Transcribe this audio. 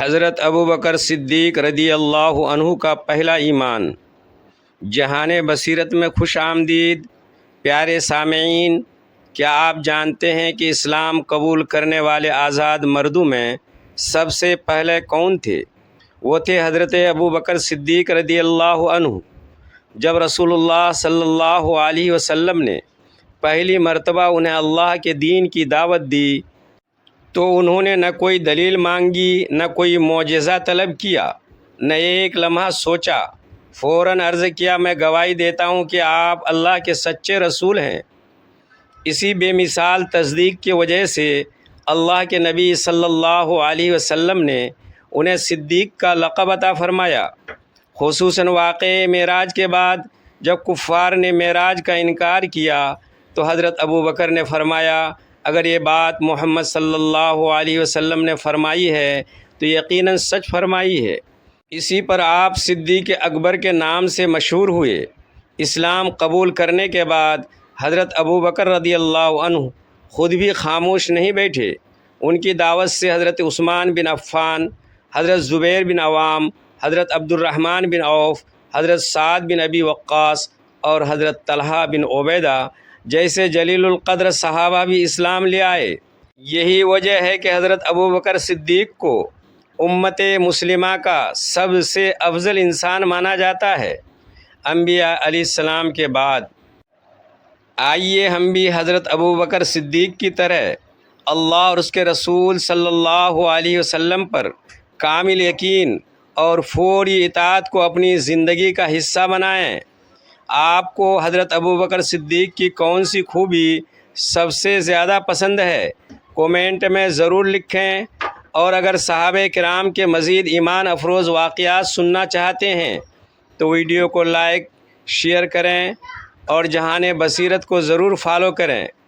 حضرت ابو بکر صدیق رضی اللہ عنہ کا پہلا ایمان۔ جہان بصیرت میں خوش آمدید پیارے سامعین، کیا آپ جانتے ہیں کہ اسلام قبول کرنے والے آزاد مردوں میں سب سے پہلے کون تھے؟ وہ تھے حضرت ابو بکر صدیق رضی اللہ عنہ۔ جب رسول اللہ صلی اللہ علیہ وسلم نے پہلی مرتبہ انہیں اللہ کے دین کی دعوت دی تو انہوں نے نہ کوئی دلیل مانگی، نہ کوئی معجزہ طلب کیا، نہ ایک لمحہ سوچا، فوراً عرض کیا میں گواہی دیتا ہوں کہ آپ اللہ کے سچے رسول ہیں۔ اسی بے مثال تصدیق کی وجہ سے اللہ کے نبی صلی اللہ علیہ وسلم نے انہیں صدیق کا لقب عطا فرمایا۔ خصوصاً واقعہ معراج کے بعد جب کفار نے معراج کا انکار کیا تو حضرت ابو بکر نے فرمایا اگر یہ بات محمد صلی اللہ علیہ وسلم نے فرمائی ہے تو یقیناً سچ فرمائی ہے۔ اسی پر آپ صدیق اکبر کے نام سے مشہور ہوئے۔ اسلام قبول کرنے کے بعد حضرت ابو بکر رضی اللہ عنہ خود بھی خاموش نہیں بیٹھے۔ ان کی دعوت سے حضرت عثمان بن عفان، حضرت زبیر بن عوام، حضرت عبد الرحمن بن عوف، حضرت سعد بن ابی وقاص اور حضرت طلحہ بن عبیدہ جیسے جلیل القدر صحابہ بھی اسلام لے آئے۔ یہی وجہ ہے کہ حضرت ابو بکر صدیق کو امت مسلمہ کا سب سے افضل انسان مانا جاتا ہے انبیاء علیہ السلام کے بعد۔ آئیے ہم بھی حضرت ابو بکر صدیق کی طرح اللہ اور اس کے رسول صلی اللہ علیہ وسلم پر کامل یقین اور فوری اطاعت کو اپنی زندگی کا حصہ بنائیں۔ آپ کو حضرت ابو بکر صدیق کی کون سی خوبی سب سے زیادہ پسند ہے؟ کومنٹ میں ضرور لکھیں، اور اگر صحابہ کرام کے مزید ایمان افروز واقعات سننا چاہتے ہیں تو ویڈیو کو لائک، شیئر کریں اور جہان بصیرت کو ضرور فالو کریں۔